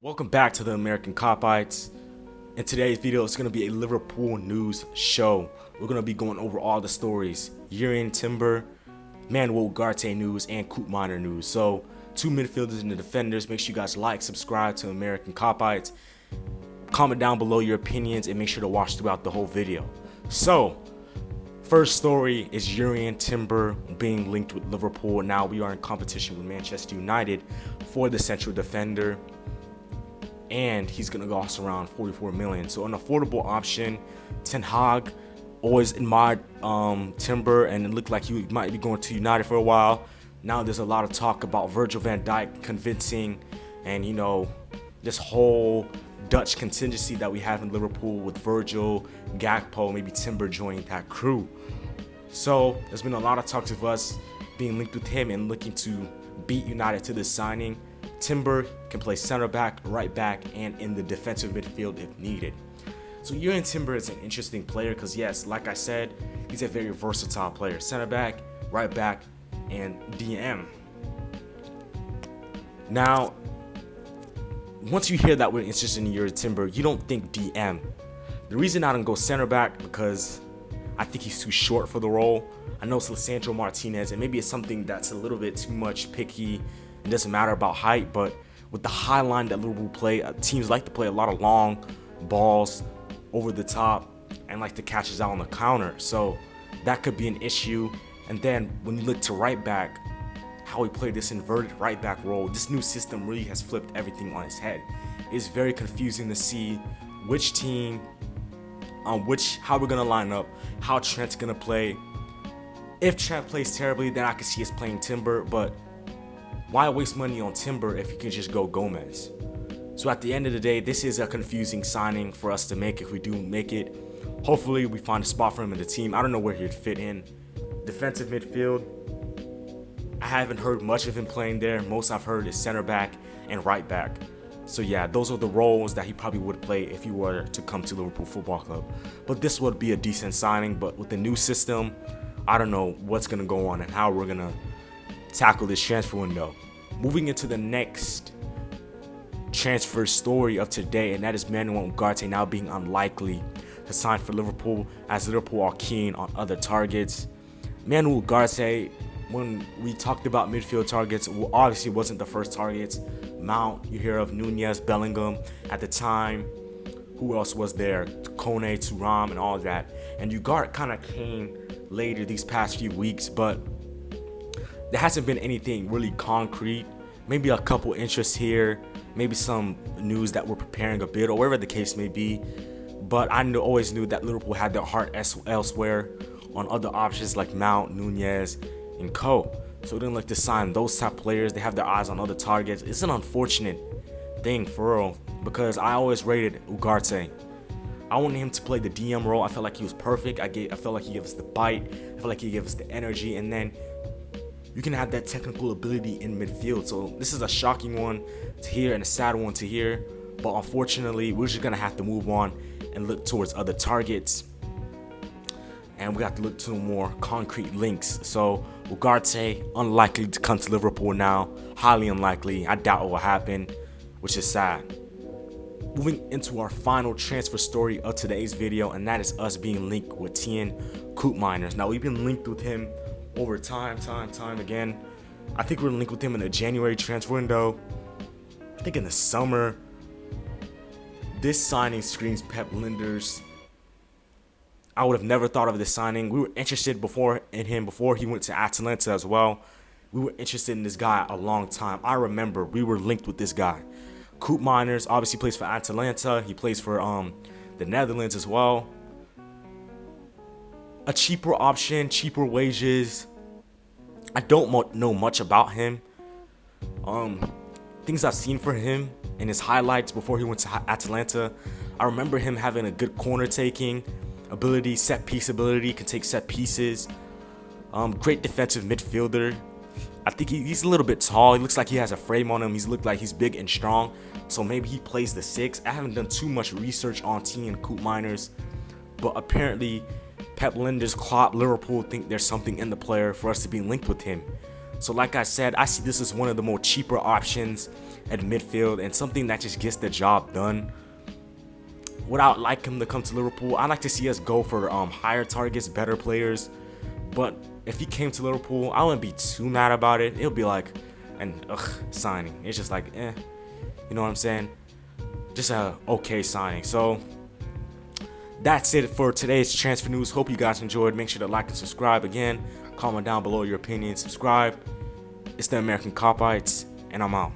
Welcome back to the American Copites. In today's video, it's going to be a Liverpool news show. We're going to be going over all the stories, jurrien, Timber, Manuel Ugarte news, and koopminer news. So, two midfielders and the defenders. Make sure you guys like, subscribe to American Copites. Comment down below your opinions and make sure to watch throughout the whole video. So, first story is jurrien Timber being linked with Liverpool. Now we are in competition with Manchester United for the central defender. And he's going to cost around 44 million. So an affordable option. Ten Hag always admired Timber, and it looked like he might be going to United for a while. Now there's a lot of talk about Virgil van Dijk convincing, and you know, this whole Dutch contingency that we have in Liverpool with Virgil, Gakpo, maybe Timber joining that crew. So there's been a lot of talks of us being linked with him and looking to beat United to this signing. Timber can play center back, right back, and in the defensive midfield if needed. So jurrien Timber is an interesting player because, yes, like I said, he's a very versatile player. Center back, right back, and DM. Now, once you hear that we're interested in jurrien Timber, you don't think DM. The reason I don't go center back because I think he's too short for the role. I know it's Lisandro Martinez, and maybe it's something that's a little bit too much picky. It doesn't matter about height, but with the high line that Liverpool play, teams like to play a lot of long balls over the top and like to catch us out on the counter. So that could be an issue. And then when you look to right back, how we play this inverted right back role, this new system really has flipped everything on its head. It's very confusing to see which team, how we're gonna line up, how Trent's gonna play. If Trent plays terribly, then I can see us playing Timber, but why waste money on Timber if you can just go Gomez? So at the end of the day, this is a confusing signing for us to make if we do make it. Hopefully we find a spot for him in the team. I don't know where he'd fit in. Defensive midfield, I haven't heard much of him playing there. Most I've heard is center back and right back. So yeah, those are the roles that he probably would play if he were to come to Liverpool Football Club. But this would be a decent signing, but with the new system, I don't know what's going to go on and how we're going to tackle this transfer window. Moving into the next transfer story of today, and that is Manuel Ugarte now being unlikely to sign for Liverpool, as Liverpool are keen on other targets. Manuel Ugarte, when we talked about midfield targets, obviously wasn't the first targets. Mount, you hear of Nunez, Bellingham at the time. Who else was there? Kone, Thuram, and all of that. And Ugarte kind of came later these past few weeks, but there hasn't been anything really concrete. Maybe a couple interests here, maybe some news that we're preparing a bid or whatever the case may be. But I always knew that Liverpool had their heart elsewhere on other options like Mount, Nunez, and Co. So they didn't like to sign those top players. They have their eyes on other targets. It's an unfortunate thing for real because I always rated Ugarte. I wanted him to play the DM role. I felt like he was perfect. I felt like he gave us the bite. I felt like he gave us the energy, and then you can have that technical ability in midfield. So this is a shocking one to hear and a sad one to hear. But unfortunately, we're just going to have to move on and look towards other targets. And we have to look to more concrete links. So Ugarte, unlikely to come to Liverpool now. Highly unlikely. I doubt it will happen, which is sad. Moving into our final transfer story of today's video, and that is us being linked with teeun koopminers. Now, we've been linked with him over time again. I think we're linked with him in the January transfer window. I think in the summer. This signing screams Pep Linders. I would have never thought of this signing. We were interested in him before he went to Atalanta as well. We were interested in this guy a long time. I remember we were linked with this guy. koopminers obviously plays for Atalanta. He plays for the Netherlands as well. A cheaper option, cheaper wages. I don't know much about him. Things I've seen for him in his highlights before he went to Atalanta, I remember him having a good corner taking ability, set piece ability, can take set pieces. Great defensive midfielder. I think he's a little bit tall. He looks like he has a frame on him. He's looked like he's big and strong. So maybe he plays the 6. I haven't done too much research on teeun koopminers, but apparently Pep Linders, Klopp, Liverpool think there's something in the player for us to be linked with him. So like I said, I see this as one of the more cheaper options. at midfield and something that just gets the job done. Would I like him to come to Liverpool? I'd like to see us go for higher targets, better players. But if he came to Liverpool, I wouldn't be too mad about it. It'll be like an signing. It's just like, you know what I'm saying? Just a okay signing. So that's it for today's transfer news. Hope you guys enjoyed. Make sure to like and subscribe. Again, comment down below your opinion. Subscribe. It's the American Copites, and I'm out.